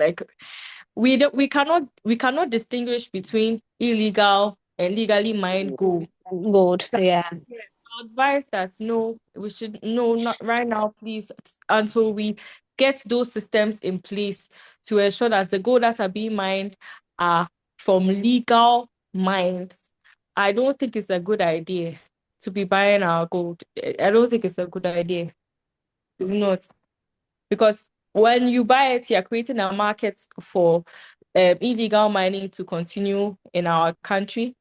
Like we cannot distinguish between illegal and legally mined gold. Gold. Yeah. Yeah, advice that no, we should no, not right now, please, until we get those systems in place to ensure that the gold that are being mined are from legal mines. I don't think it's a good idea to be buying our gold. I don't think it's a good idea. It's not, because when you buy it, you're creating a market for illegal mining to continue in our country.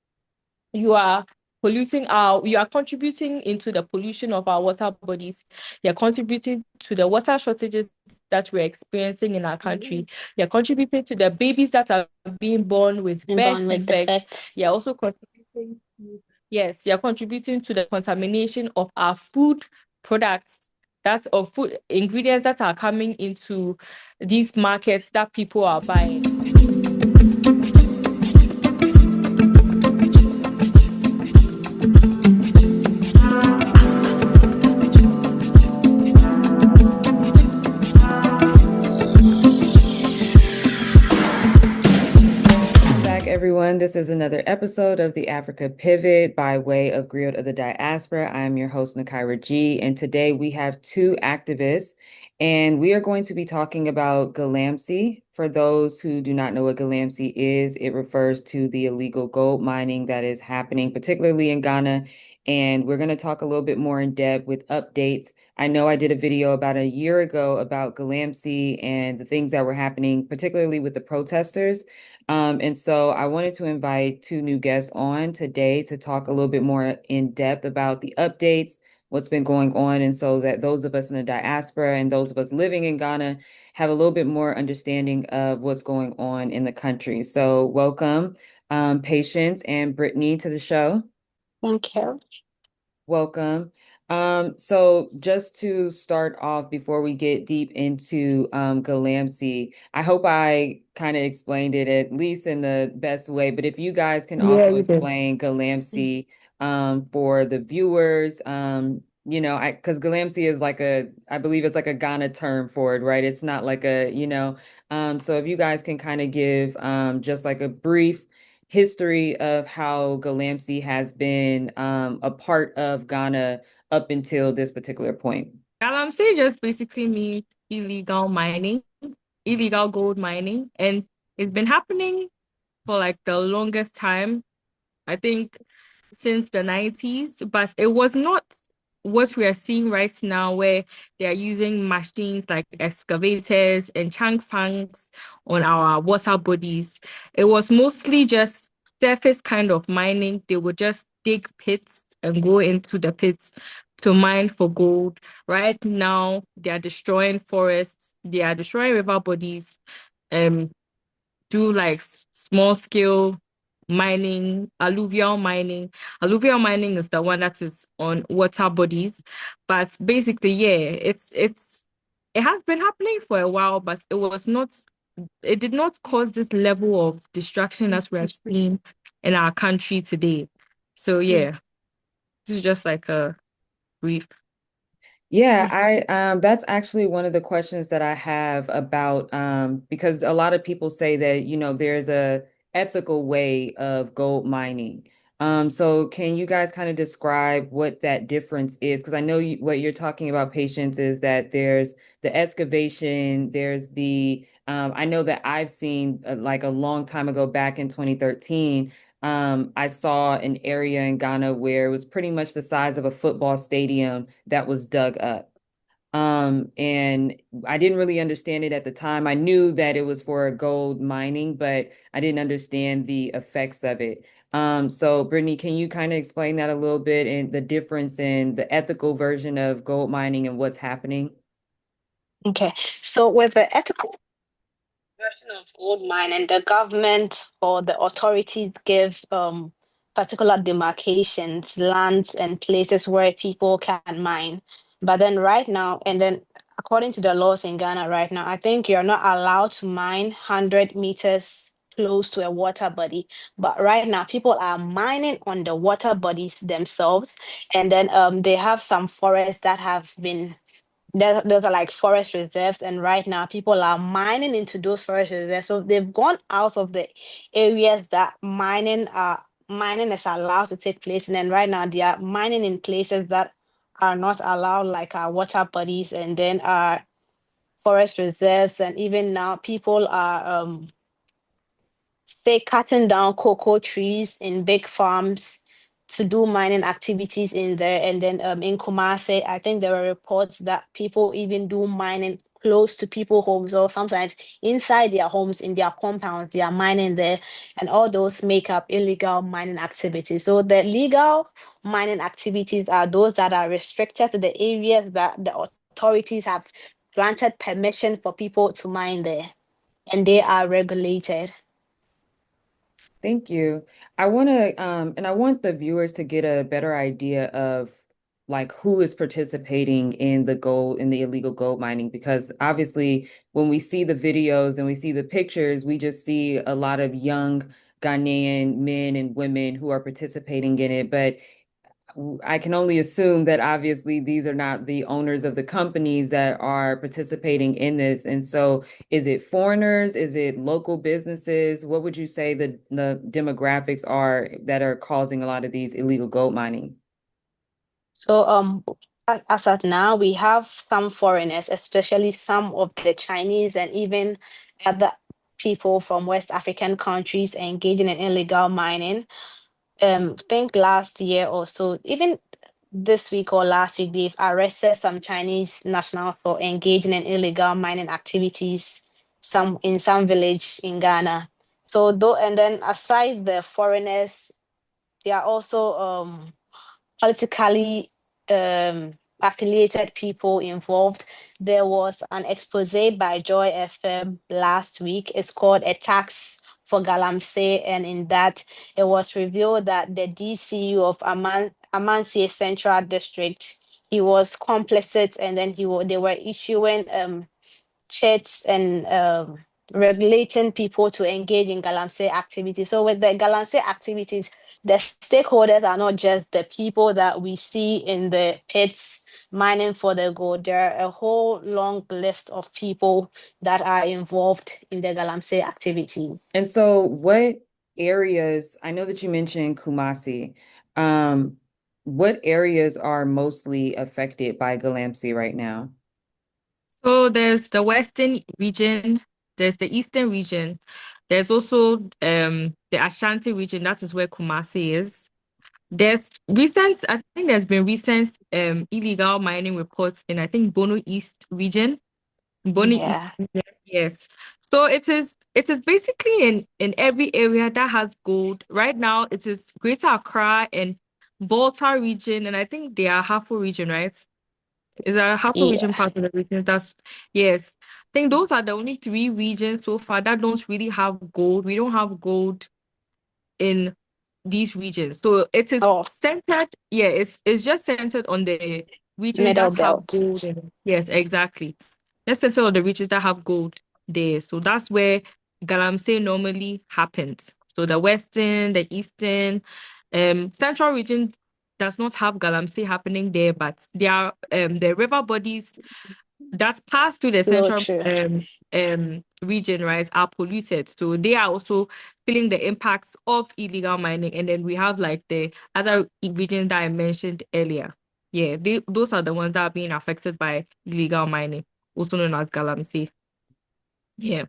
You are contributing into the pollution of our water bodies. You're contributing to the water shortages that we're experiencing in our country. You're contributing to the babies that are being born with And birth born with defects. defects. You're also contributing to, yes, you're contributing to the contamination of our food products, that's of food ingredients that are coming into these markets that people are buying. Back, everyone. This is another episode of the Africa Pivot by way of Griot of the Diaspora. I'm your host, Nakaira G, and today we have two activists, and we are going to be talking about Galamsey. For those who do not know what Galamsey is, it refers to the illegal gold mining that is happening, particularly in Ghana. And we're going to talk a little bit more in depth with updates. I know I did a video about a year ago about Galamsey and the things that were happening, particularly with the protesters. And so I wanted to invite two new guests on today to talk a little bit more in depth about the updates, what's been going on, and so that those of us in the diaspora and those of us living in Ghana have a little bit more understanding of what's going on in the country. So welcome, Patience and Britney, to the show. Thank you. Welcome. So just to start off before we get deep into Galamsey, I hope I kind of explained it at least in the best way, but if you guys can Yeah, also you did. explain Galamsey for the viewers, because Galamsey is like I believe it's like a Ghana term for it, right? It's not like so if you guys can kind of give just like a brief history of how Galamsey has been a part of Ghana up until this particular point. Galamsey just basically means illegal mining, illegal gold mining, and it's been happening for like the longest time. I think since the 90s, but it was not what we are seeing right now, where they are using machines like excavators and changfangs on our water bodies. It was mostly just surface kind of mining. They would just dig pits and go into the pits to mine for gold. Right now, they are destroying forests, they are destroying river bodies, um, do like small scale mining, alluvial mining. Alluvial mining is the one that is on water bodies. But basically, yeah, it has been happening for a while, but it did not cause this level of destruction as we are seeing in our country today. So yeah, this is just like a brief. Yeah, I that's actually one of the questions that I have about because a lot of people say that, there's a ethical way of gold mining. So can you guys kind of describe what that difference is? Because I know what you're talking about, Patience, is that there's the excavation, there's the I know that I've seen like a long time ago back in 2013. I saw an area in Ghana where it was pretty much the size of a football stadium that was dug up. And I didn't really understand it at the time. I knew that it was for gold mining, but I didn't understand the effects of it. So Brittany, can you kind of explain that a little bit and the difference in the ethical version of gold mining and what's happening? Okay. So with the ethical version of gold mining, the government or the authorities give particular demarcations, lands, and places where people can mine. But then right now, and then according to the laws in Ghana right now, I think you're not allowed to mine 100 meters close to a water body. But right now, people are mining on the water bodies themselves, and then they have some forests that have been those are like forest reserves, and right now people are mining into those forest reserves. So they've gone out of the areas that mining is allowed to take place, and then right now they are mining in places that are not allowed, like our water bodies, and then our forest reserves, and even now people are say cutting down cocoa trees in big farms to do mining activities in there. And then in Kumasi, I think there were reports that people even do mining close to people's homes, or sometimes inside their homes, in their compounds, they are mining there. And all those make up illegal mining activities. So the legal mining activities are those that are restricted to the areas that the authorities have granted permission for people to mine there, and they are regulated. Thank you. I want to, and I want the viewers to get a better idea of like who is participating in the illegal gold mining, because obviously when we see the videos and we see the pictures, we just see a lot of young Ghanaian men and women who are participating in it. But I can only assume that obviously these are not the owners of the companies that are participating in this. And so is it foreigners? Is it local businesses? What would you say the demographics are that are causing a lot of these illegal gold mining? So, as at now, we have some foreigners, especially some of the Chinese and even other people from West African countries engaging in illegal mining. Think last year or so, even this week or last week, they've arrested some Chinese nationals for engaging in illegal mining activities, some in some village in Ghana. So, though, and then aside the foreigners, there are also politically affiliated people involved. There was an expose by Joy FM last week. It's called A Tax for Galamsey, and in that, it was revealed that the DCU of Amansie Central District, he was complicit, and then they were issuing checks and regulating people to engage in Galamsey activities. So with the Galamsey activities, the stakeholders are not just the people that we see in the pits mining for the gold. There are a whole long list of people that are involved in the Galamsey activities. And so what areas, I know that you mentioned Kumasi, um, what areas are mostly affected by Galamsey right now? So there's the Western region, there's the Eastern region, there's also the Ashanti region, that is where Kumasi is. I think there's been recent illegal mining reports in I think Bono East region. Bono East Yeah. region, yes. So it is basically in every area that has gold. Right now it is Greater Accra and Volta region, and I think they are Hafo region, right? Is a Hafo region Yeah. part of the region? That's yes. I think those are the only three regions so far that don't really have gold. We don't have gold in these regions. So it is Oh, centered, yeah, it's just centered on the regions Middle that have Belt. gold in it. Yes, exactly. Just centered on the regions that have gold there. So that's where Galamsey normally happens. So the western, the eastern, central region does not have Galamsey happening there, but there are the river bodies that pass through the Flow central through. region, right, are polluted. So they are also feeling the impacts of illegal mining. And then we have like the other regions that I mentioned earlier. Yeah, those are the ones that are being affected by illegal mining, also known as Galamsey. Yeah.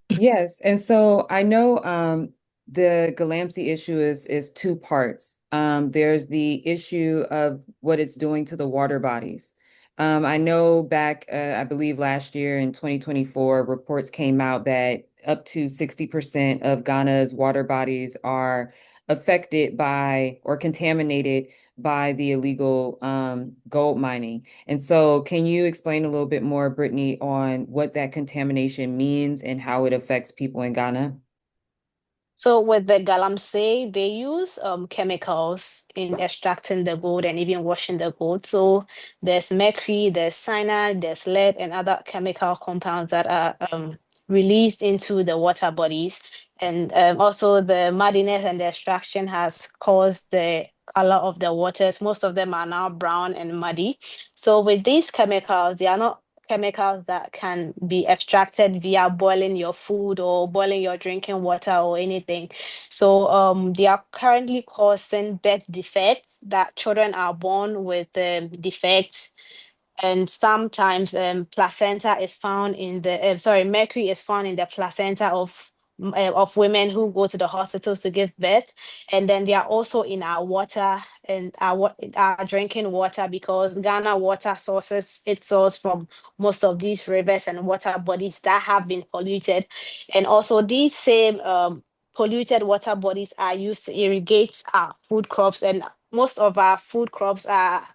Yes, and so I know the Galamsey issue is two parts. There's the issue of what it's doing to the water bodies. I know back, I believe last year in 2024, reports came out that up to 60% of Ghana's water bodies are affected by or contaminated by the illegal gold mining. And so, can you explain a little bit more, Brittany, on what that contamination means and how it affects people in Ghana? So with the galamsey, they use chemicals in extracting the gold and even washing the gold. So there's mercury, there's cyanide, there's lead, and other chemical compounds that are released into the water bodies. And also the muddiness and the extraction has caused the color of the waters. Most of them are now brown and muddy. So with these chemicals, they are not chemicals that can be extracted via boiling your food or boiling your drinking water or anything. So they are currently causing birth defects, that children are born with defects, and sometimes placenta is found in the mercury is found in the placenta of women who go to the hospitals to give birth. And then they are also in our water and our drinking water, because Ghana water sources its source from most of these rivers and water bodies that have been polluted. And also these same polluted water bodies are used to irrigate our food crops, and most of our food crops are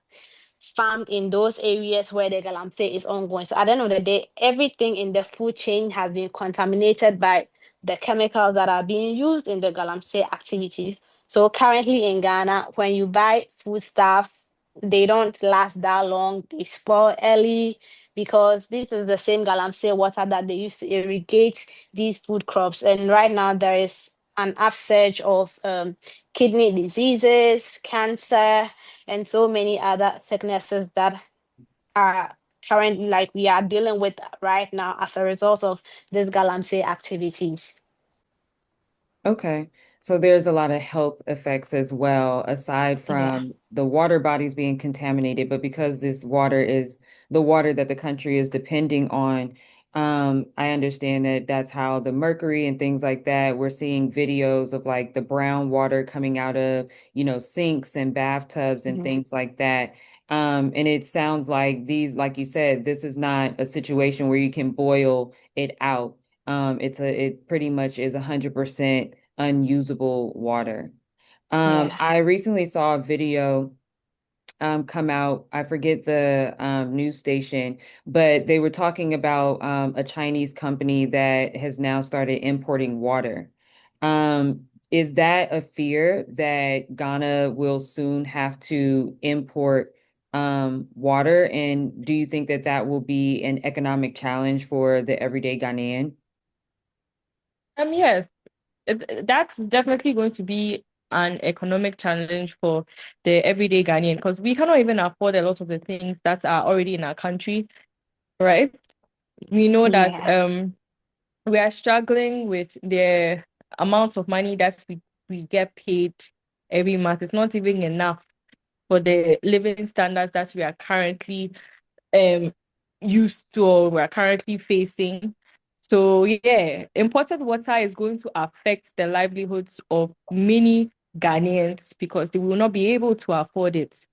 farmed in those areas where the galamsey is ongoing. So at the end of the day, everything in the food chain has been contaminated by the chemicals that are being used in the galamsey activities. So currently in Ghana, when you buy food stuff, they don't last that long. They spoil early, because this is the same galamsey water that they use to irrigate these food crops. And right now there is an upsurge of kidney diseases, cancer, and so many other sicknesses that are currently, like, we are dealing with right now as a result of these galamsey activities. Okay. So there's a lot of health effects as well, aside Yeah. from the water bodies being contaminated. But because this water is the water that the country is depending on, I understand that that's how the mercury and things like that, we're seeing videos of like the brown water coming out of, sinks and bathtubs and Mhm. things like that. And it sounds like these, like you said, this is not a situation where you can boil it out. It pretty much is 100% unusable water. Yeah. I recently saw a video come out. I forget the news station, but they were talking about a Chinese company that has now started importing water. Is that a fear that Ghana will soon have to import water? And do you think that that will be an economic challenge for the everyday Ghanaian? Yes, that's definitely going to be an economic challenge for the everyday Ghanaian, because we cannot even afford a lot of the things that are already in our country, right? We know that Yeah. we are struggling with the amount of money that we get paid every month. It's not even enough for the living standards that we are currently um used to, or we're currently facing. So yeah, imported water is going to affect the livelihoods of many Ghanaians, because they will not be able to afford it.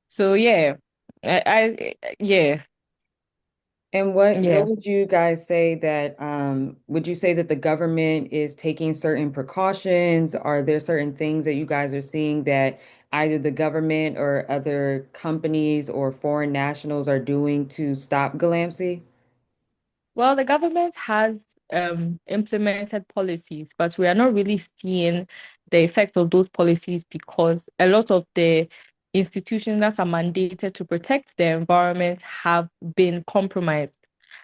So yeah, yeah, And what yeah. would you guys say that would you say that the government is taking certain precautions? Are there certain things that you guys are seeing that either the government or other companies or foreign nationals are doing to stop Galamsey? Well, the government has implemented policies, but we are not really seeing the effect of those policies, because a lot of the institutions that are mandated to protect the environment have been compromised.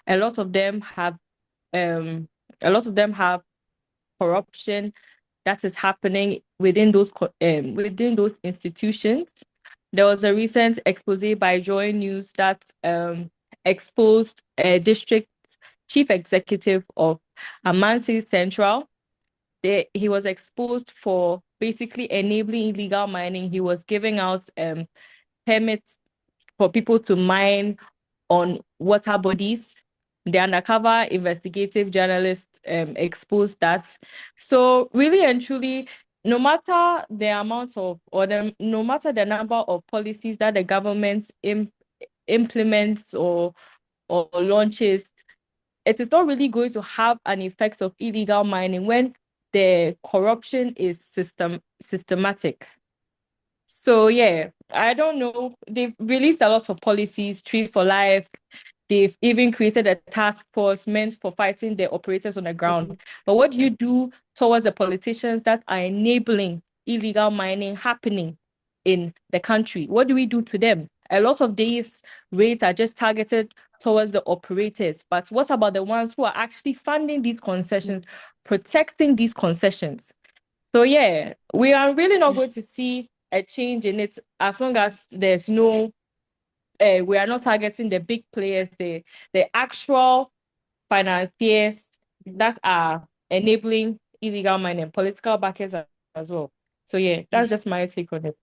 A lot of them have um a lot of them have corruption that is happening within those institutions. There was a recent expose by Joy News that exposed a district chief executive of Amansi Central. He was exposed for basically enabling illegal mining. He was giving out permits for people to mine on water bodies. The undercover investigative journalist exposed that. So really and truly, no matter the amount of, no matter the number of policies that the government implements or launches, it is not really going to have an effect of illegal mining when the corruption is systematic. So yeah, I don't know. They've released a lot of policies, Tree for Life. They've even created a task force meant for fighting the operators on the ground. Mhm. But what do you do towards the politicians that are enabling illegal mining happening in the country? What do we do to them? a lot of these rates are just targeted towards the operators. But what about the ones who are actually funding these concessions, protecting these concessions? So yeah, we are really not going to see a change in it as long as there's no we are not targeting the big players, the actual financiers that are enabling illegal mining, political backers as well. So yeah, that's just my take on it.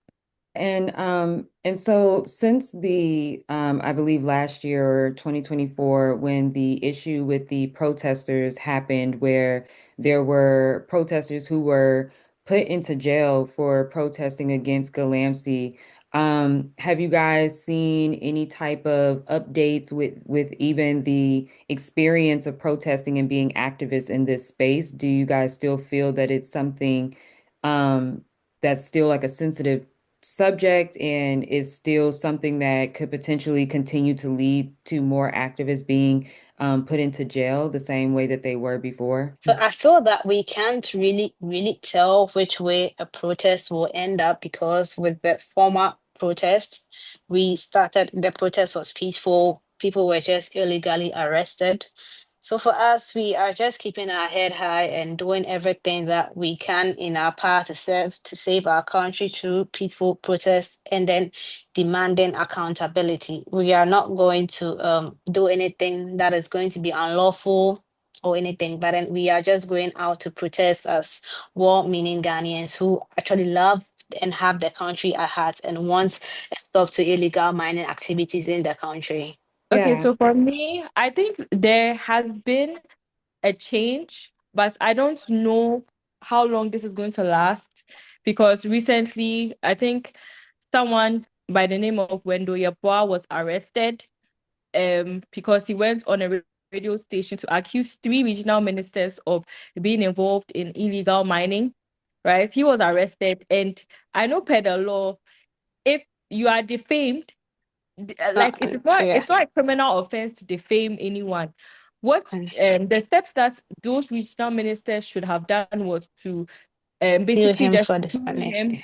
And so since the I believe last year or 2024 when the issue with the protesters happened where there were protesters who were put into jail for protesting against Galamsey, have you guys seen any type of updates with even the experience of protesting and being activists in this space? Do you guys still feel that it's something um that's still like a sensitive subject and is still something that could potentially continue to lead to more activists being put into jail the same way that they were before? So I feel that we can't really tell which way a protest will end up because with the former protest, the protest was peaceful. People were just illegally arrested. So for us, we are just keeping our head high and doing everything that we can in our power to save our country through peaceful protests and then demanding accountability. We are not going to do anything that is going to be unlawful or anything, but then we are just going out to protest as well-meaning Ghanaians who actually love and have the country at heart and want a stop to illegal mining activities in the country. Okay, Yeah. so for me, I think there has been a change, but I don't know how long this is going to last because recently, I think someone by the name of Wendo Yeboah was arrested because he went on a radio station to accuse three regional ministers of being involved in illegal mining, right? He was arrested, and I know per the law, if you are defamed, like Yeah. it's not a criminal offense to defame anyone. What the steps that those regional ministers should have done was to Sue basically him just for defamation.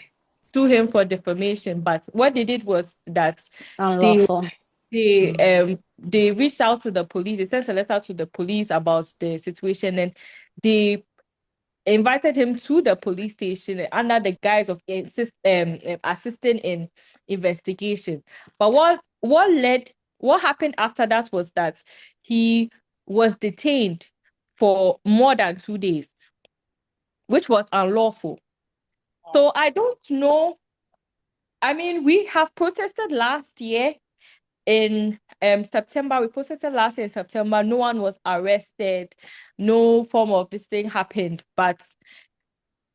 sue him for defamation. But what they did was that they Unlawful. they reached out to the police. They sent a letter to the police about the situation, and they invited him to the police station under the guise of assisting in investigation. But what happened after that was that he was detained for more than 2 days, which was unlawful. So I don't know. I mean, we have protested last year in September. We protested last year in September. No one was arrested. No form of this thing happened. But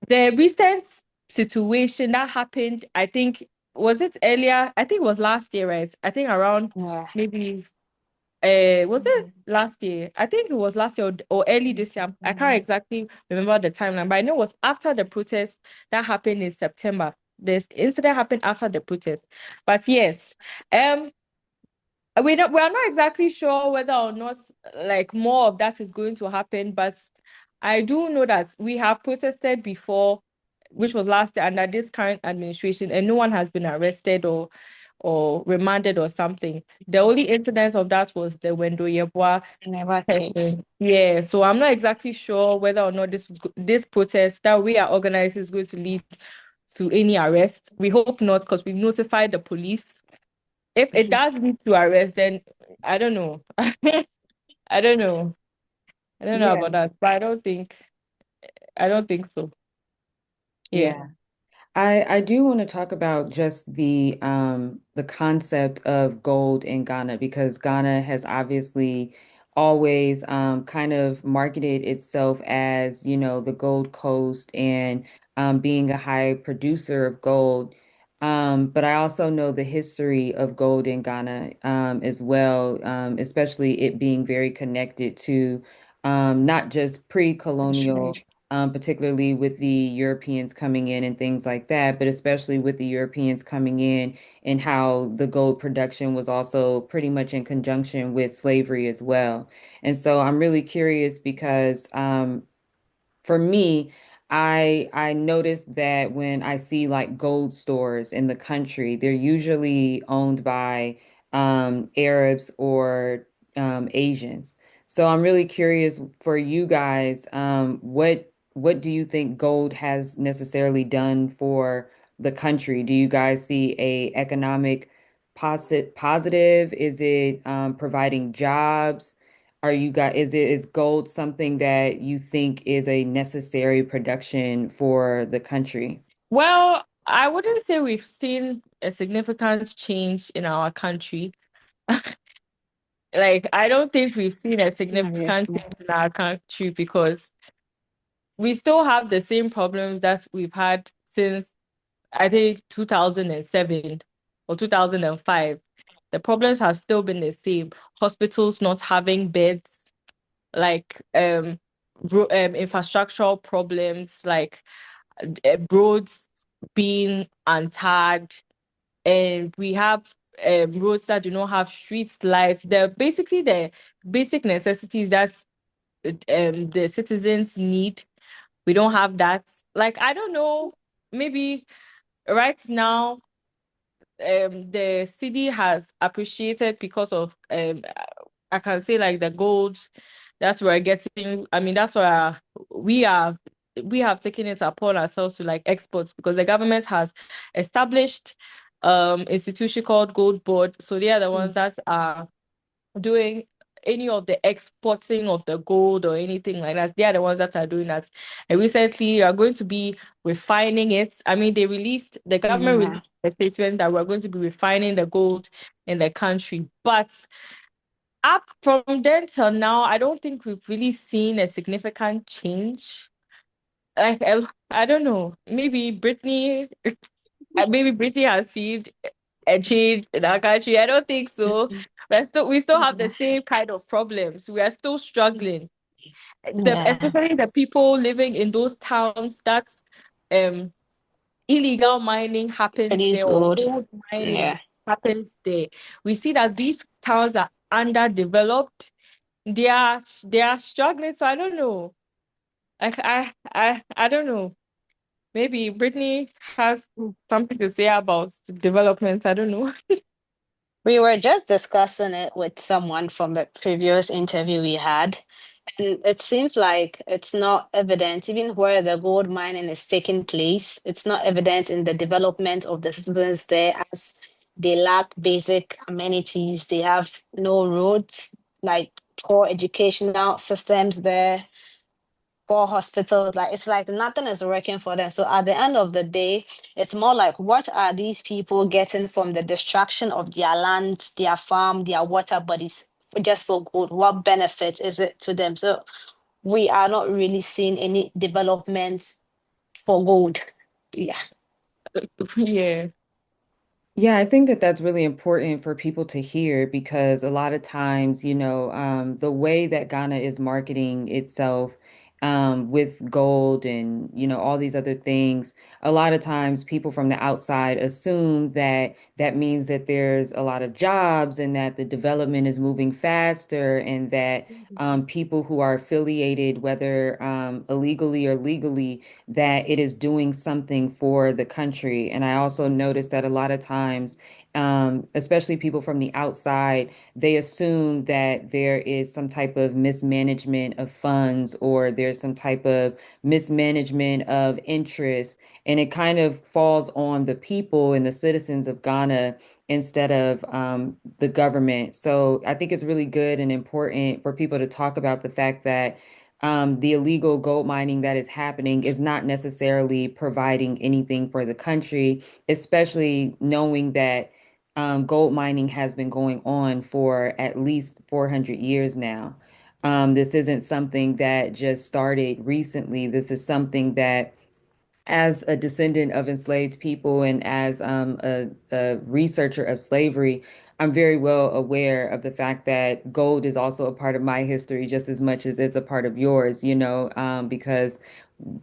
the recent situation that happened, I think, was it earlier? I think it was last year, right? I think around Yeah. maybe was it last year? I think it was last year or early this year. I can't exactly remember the timeline, but I know it was after the protest that happened in September. This incident happened after the protest. But yes, we are not exactly sure whether or not like more of that is going to happen, but I do know that we have protested before, which was last year under this current administration, and no one has been arrested or remanded or something. The only incidence of that was the Wendo Yeboah Never case. person. Yeah, so I'm not exactly sure whether or not this protest that we are organizing is going to lead to any arrest. We hope not, because we've notified the police. If it does lead to arrest, then I don't know. I don't know. I don't know Yeah. about that, but I don't think so. Yeah. Yeah. I do want to talk about just the concept of gold in Ghana because Ghana has obviously always kind of marketed itself as, you know, the Gold Coast and being a high producer of gold. But I also know the history of gold in Ghana as well, especially it being very connected to not just pre-colonial particularly with the Europeans coming in and things like that, but especially with the Europeans coming in and how the gold production was also pretty much in conjunction with slavery as well. And so I'm really curious because for me, I noticed that when I see like gold stores in the country, they're usually owned by Arabs or Asians. So I'm really curious for you guys, what do you think gold has necessarily done for the country? Do you guys see a economic positive? Is it providing jobs? Are you guys, is gold something that you think is a necessary production for the country? Well, I wouldn't say we've seen a significant change in our country. Like, I don't think we've seen a significant Obviously. change in our country because we still have the same problems that we've had since, I think, 2007 or 2005. The problems have still been the same. Hospitals not having beds, like infrastructural problems, like roads being untarred, and we have roads that do not have street lights. They're basically the basic necessities that the citizens need. We don't have that. Like, I don't know, maybe right now the city has appreciated because of I can say like the gold that's we're getting. I mean, that's why we are we have taken it upon ourselves to like exports because the government has established institution called Gold Board. So they are the ones Mm. that are doing any of the exporting of the gold or anything like that. They are the ones that are doing that. And recently, are going to be refining it. I mean, the government Yeah. released a statement that we're going to be refining the gold in the country. But up from then till now, I don't think we've really seen a significant change. Like, I don't know. Maybe Brittany has seen a change in our country. I don't think so. We still have the Yeah. same kind of problems. We are still struggling. Yeah. Especially the people living in those towns that um illegal mining It happens is there or good. gold mining Yeah. happens there. We see that these towns are underdeveloped. They are struggling. So I don't know. Like I don't know. Maybe Brittany has something to say about development. I don't know. We were just discussing it with someone from the previous interview we had, and it seems like it's not evident, even where the gold mining is taking place, it's not evident in the development of the citizens there as they lack basic amenities. They have no roads, like poor educational systems there, poor hospitals. Like it's like nothing is working for them. So at the end of the day, it's more like what are these people getting from the destruction of their land, their farm, their water bodies just for good? What benefit is it to them? So we are not really seeing any development for gold. Yeah. Yeah. Yeah, I think that that's really important for people to hear because a lot of times, the way that Ghana is marketing itself with gold and, all these other things, a lot of times people from the outside assume that that means that there's a lot of jobs and that the development is moving faster and that people who are affiliated, whether illegally or legally, that it is doing something for the country. And I also noticed that a lot of times, especially people from the outside, they assume that there is some type of mismanagement of funds or there's some type of mismanagement of interest. And it kind of falls on the people and the citizens of Ghana instead of the government. So I think it's really good and important for people to talk about the fact that the illegal gold mining that is happening is not necessarily providing anything for the country, especially knowing that gold mining has been going on for at least 400 years now. This isn't something that just started recently. This is something that as a descendant of enslaved people and as a researcher of slavery, I'm very well aware of the fact that gold is also a part of my history just as much as it's a part of yours, because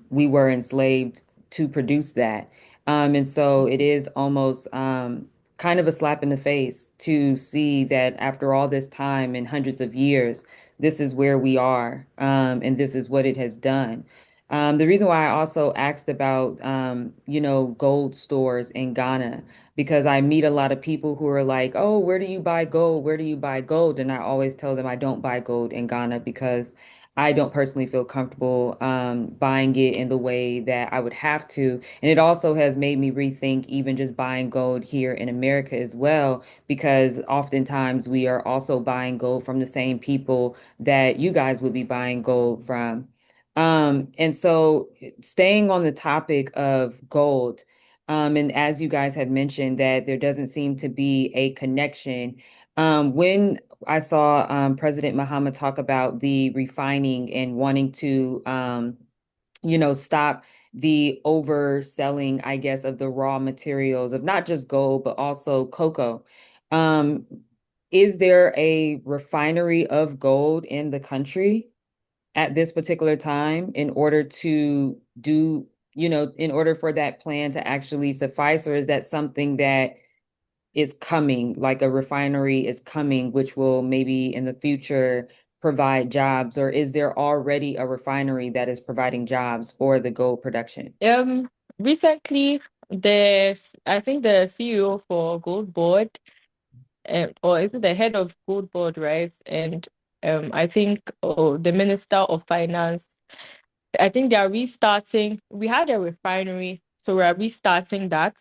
we were enslaved to produce that. And so it is almost kind of a slap in the face to see that after all this time and hundreds of years, this is where we are, and this is what it has done. The reason why I also asked about, gold stores in Ghana, because I meet a lot of people who are like, oh, where do you buy gold? Where do you buy gold? And I always tell them I don't buy gold in Ghana because I don't personally feel comfortable buying it in the way that I would have to. And it also has made me rethink even just buying gold here in America as well, because oftentimes we are also buying gold from the same people that you guys would be buying gold from. And so staying on the topic of gold, and as you guys have mentioned that there doesn't seem to be a connection. When I saw President Muhammad talk about the refining and wanting to, stop the overselling, I guess, of the raw materials of not just gold, but also cocoa. Um, is there a refinery of gold in the country at this particular time in order to do, in order for that plan to actually suffice, or is that something that is coming, like a refinery is coming, which will maybe in the future provide jobs, or is there already a refinery that is providing jobs for the gold production? Recently, I think the CEO for Gold Board, or is it the head of Gold Board, right? And I think the Minister of Finance, I think they are restarting. We had a refinery, so we are restarting that,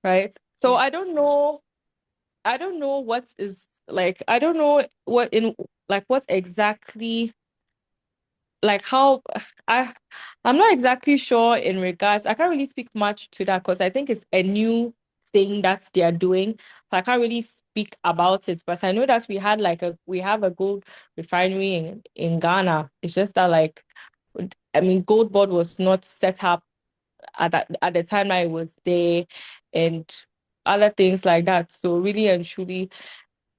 right? So I don't know what is like, I don't know what in like what exactly like how I I'm not exactly sure in regards. I can't really speak much to that because I think it's a new thing that they are doing. So I can't really speak about it. But I know that we have a gold refinery in Ghana. It's just that I mean Gold Board was not set up at the time I was there and other things like that. So really and truly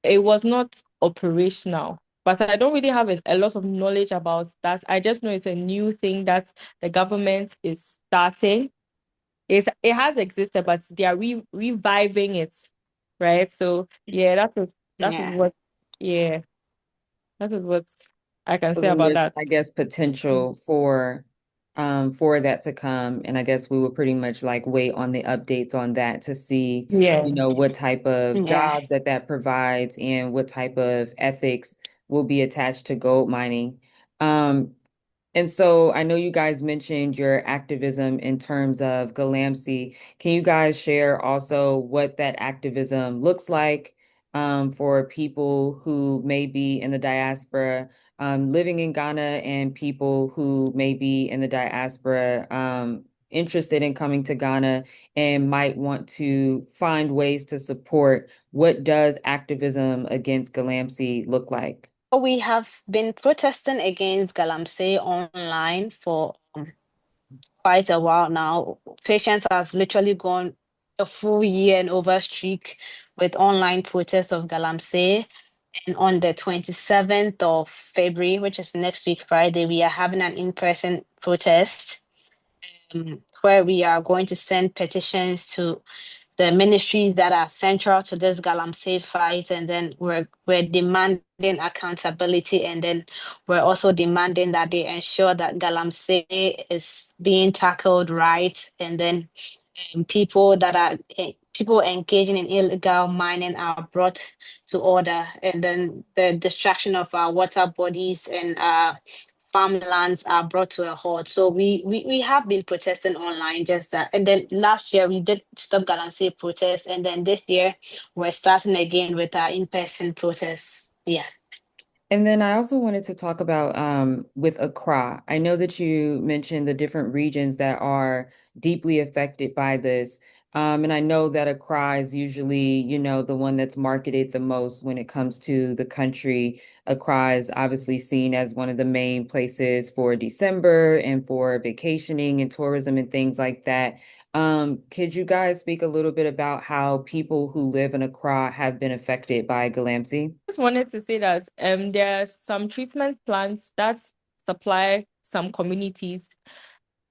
it was not operational. But I don't really have a lot of knowledge about that. I just know it's a new thing that the government is starting. It has existed, but they are reviving it, right? So yeah, that is Yeah. what yeah, that is what I can So say then about there's, that. I guess, potential for that to come. And I guess we will pretty much like wait on the updates on that to see, Yeah. what type of Yeah. jobs that provides and what type of ethics will be attached to gold mining. Um, and so I know you guys mentioned your activism in terms of Galamsey. Can you guys share also what that activism looks like for people who may be in the diaspora, living in Ghana, and people who may be in the diaspora interested in coming to Ghana and might want to find ways to support? What does activism against Galamsey look like? We have been protesting against Galamsey online for quite a while now. Patience has literally gone a full year and over streak with online protests of Galamsey. And on the 27th of February, which is next week, Friday, we are having an in-person protest where we are going to send petitions to the ministries that are central to this Galamsey fight, and then we're demanding accountability, and then we're also demanding that they ensure that Galamsey is being tackled right, and then people engaging in illegal mining are brought to order, and then the destruction of our water bodies and farmlands are brought to a halt. So we have been protesting online, just that. And then last year we did stop Galamsey protests, and then this year we're starting again with our in-person protests. Yeah. And then I also wanted to talk about with Accra. I know that you mentioned the different regions that are deeply affected by this. And I know that Accra is usually, the one that's marketed the most when it comes to the country. Accra is obviously seen as one of the main places for December and for vacationing and tourism and things like that. Could you guys speak a little bit about how people who live in Accra have been affected by Galamsey? Just wanted to say that there are some treatment plants that supply some communities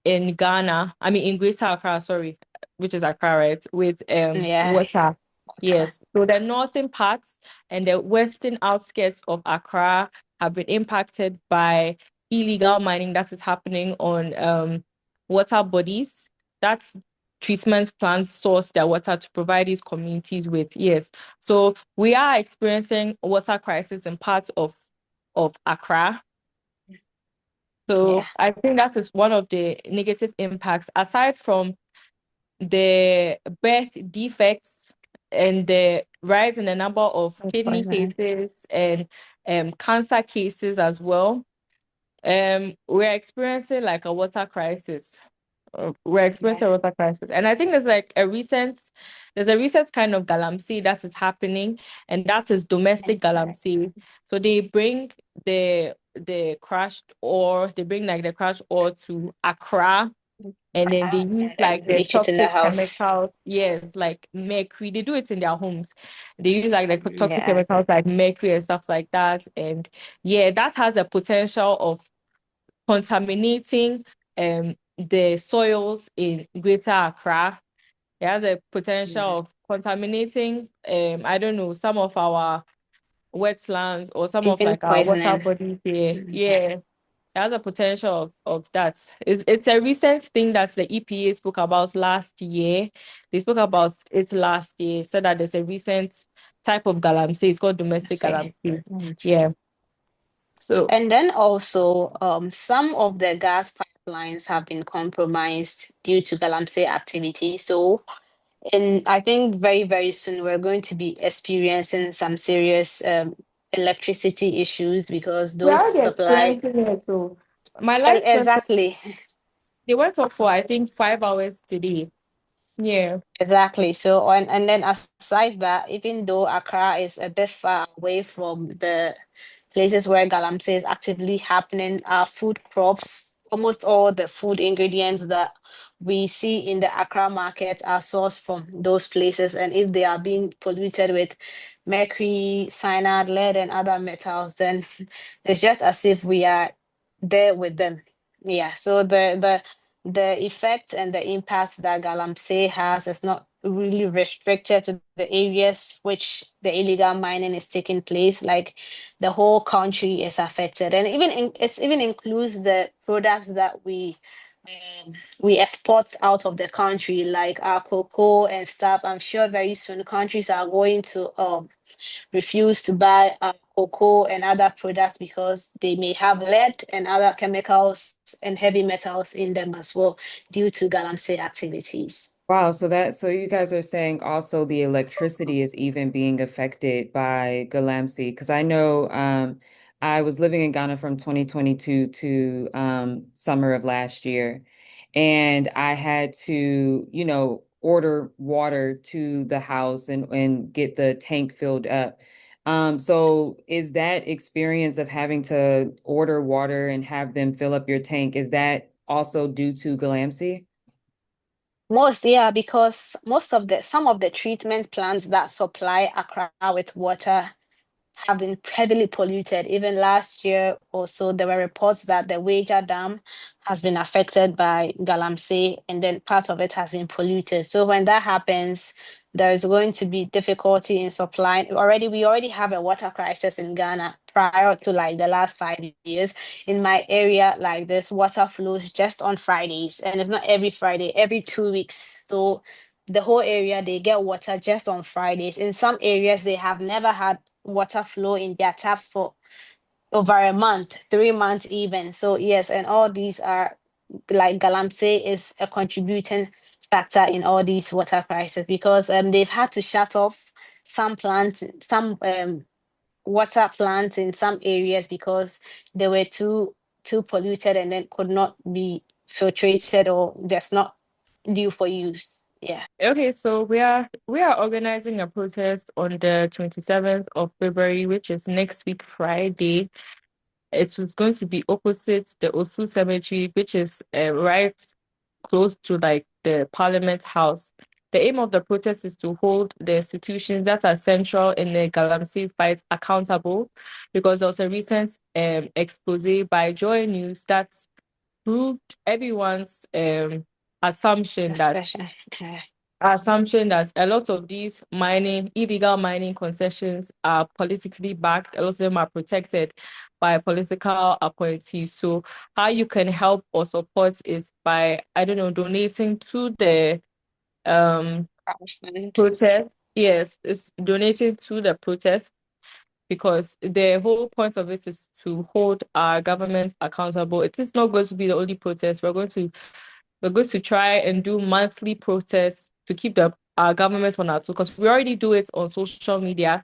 in Ghana, I mean in Greater Accra, sorry, which is Accra, right, with Yeah. water. Yes. So the northern parts and the western outskirts of Accra have been impacted by illegal mining that is happening on water bodies. That's treatment plants source their water to provide these communities with. Yes. So we are experiencing water crisis in parts of Accra. Yeah. So I think that is one of the negative impacts, aside from the birth defects and the rise in the number of Food kidney poisoning. cases and cancer cases as well. We're experiencing like a water crisis. We're Yeah. experiencing a water crisis. And I think there's a recent kind of galamsey that is happening, and that is domestic galamsey. So they bring the crushed ore, they bring like the crushed ore to Accra, and then they use And then like the leave it in the toxic house. chemicals, yes, like mercury. They do it in their homes. They use like the toxic Yeah. chemicals like mercury and stuff like that. And yeah, that has a potential of contaminating the soils in Greater Accra. It has a potential Yeah. of contaminating I don't know, some of our wetlands or some of Even like our water poisoning. bodies here. Yeah. Yeah. It has a potential of that. It's a recent thing that the EPA spoke about last year. They spoke about it last year, said that there's a recent type of galamsey. It's called domestic See. galamsey. Mm. Yeah. So And then also, some of the gas pipelines have been compromised due to Galamsey activity. So, I think very, very soon we're going to be experiencing some serious electricity issues because we those are already supply. experiencing it. So my lights went off. Exactly. They went off for I think 5 hours today. Yeah. Exactly. So, and then aside that, even though Accra is a bit far away from the places where Galamsey is actively happening, our food crops, almost all the food ingredients that we see in the Accra market are sourced from those places. And if they are being polluted with mercury, cyanide, lead, and other metals, then it's just as if we are there with them. Yeah. So the effect and the impact that Galamsey has is not really restricted to the areas which the illegal mining is taking place. Like the whole country is affected, and it's even includes the products that we export out of the country, like our cocoa and stuff. I'm sure very soon countries are going to refuse to buy cocoa and other products because they may have lead and other chemicals and heavy metals in them as well due to galamsey activities. Wow, so you guys are saying also the electricity is even being affected by Galamsey, because I know I was living in Ghana from 2022 to summer of last year, and I had to, order water to the house and get the tank filled up. So is that experience of having to order water and have them fill up your tank, is that also due to Galamsey? Most, yeah, because most of the some of the treatment plants that supply Accra with water have been heavily polluted. Even last year or so, there were reports that the Wager Dam has been affected by Galamsey, and then part of it has been polluted. So when that happens, there is going to be difficulty in supplying. We already have a water crisis in Ghana prior to like the last 5 years. In my area, like this water flows just on Fridays, and it's not every Friday, every 2 weeks. So the whole area they get water just on Fridays. In some areas, they have never had water flow in their taps for over a month, 3 months even. So yes, and all these are like Galamsey is a contributing factor in all these water crises because they've had to shut off some plants, some water plants in some areas because they were too polluted and then could not be filtrated or just not due for use. Yeah. Okay, so we are organizing a protest on the 27th of February, which is next week Friday. It was going to be opposite the Osu Cemetery, which is right close to like the Parliament House. The aim of the protest is to hold the institutions that are central in the Galamsey fight accountable, because there was a recent expose by Joy News that proved everyone's assumption that Especially. Okay. assumption that a lot of these illegal mining concessions are politically backed. A lot of them are protected by political appointees. So how you can help or support is by, I don't know, donating to the protest. Yes, it's donating to the protest, because the whole point of it is to hold our government accountable. It is not going to be the only protest. We're going to try and do monthly protests to keep our government on our toes, because we already do it on social media.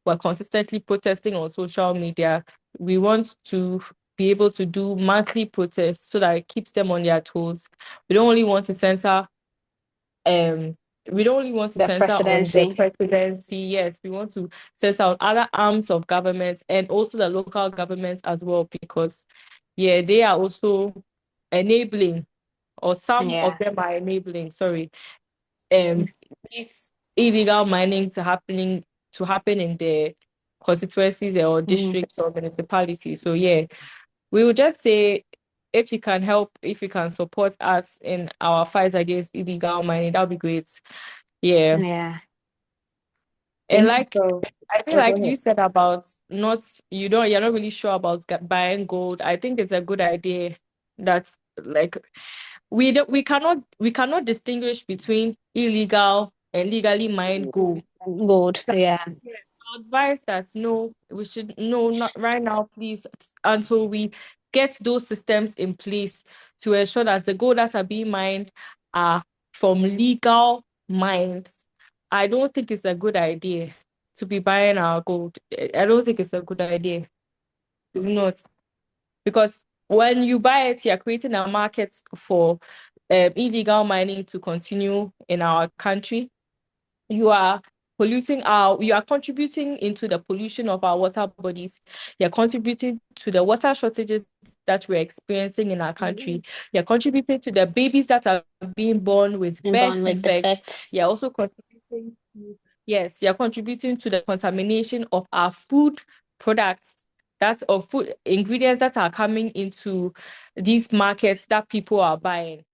We're consistently protesting on social media. We want to be able to do monthly protests so that it keeps them on their toes. We don't only want to center um we don't only want to The center on the presidency. presidency. Yes, we want to center on other arms of government and also the local governments as well, because yeah, they are also enabling, or some of Yeah. them are enabling, sorry, um this illegal mining to happen in the constituencies or Mm. districts or municipalities. So yeah, we would just say, if you can help, if you can support us in our fight against illegal mining, that would be great. Yeah. Yeah. And Thank you. like, So, I feel oh, go like ahead. you said about you're not really sure about buying gold. I think it's a good idea. That's like, we cannot distinguish between illegal and legally mined gold. Good. Yeah. Yeah, advice that no, we should no, not right now, please, until we get those systems in place to ensure that the gold that are being mined are from legal mines. I don't think it's a good idea to be buying our gold. I don't think it's a good idea. It's not, because when you buy it, you're creating a market for illegal mining to continue in our country. You are contributing into the pollution of our water bodies. You're contributing to the water shortages that we're experiencing in our country. You're contributing to the babies that are being born with birth Born with defects. defects. You're also contributing to, yes, you're contributing to the contamination of our food products, that's of food ingredients that are coming into these markets that people are buying.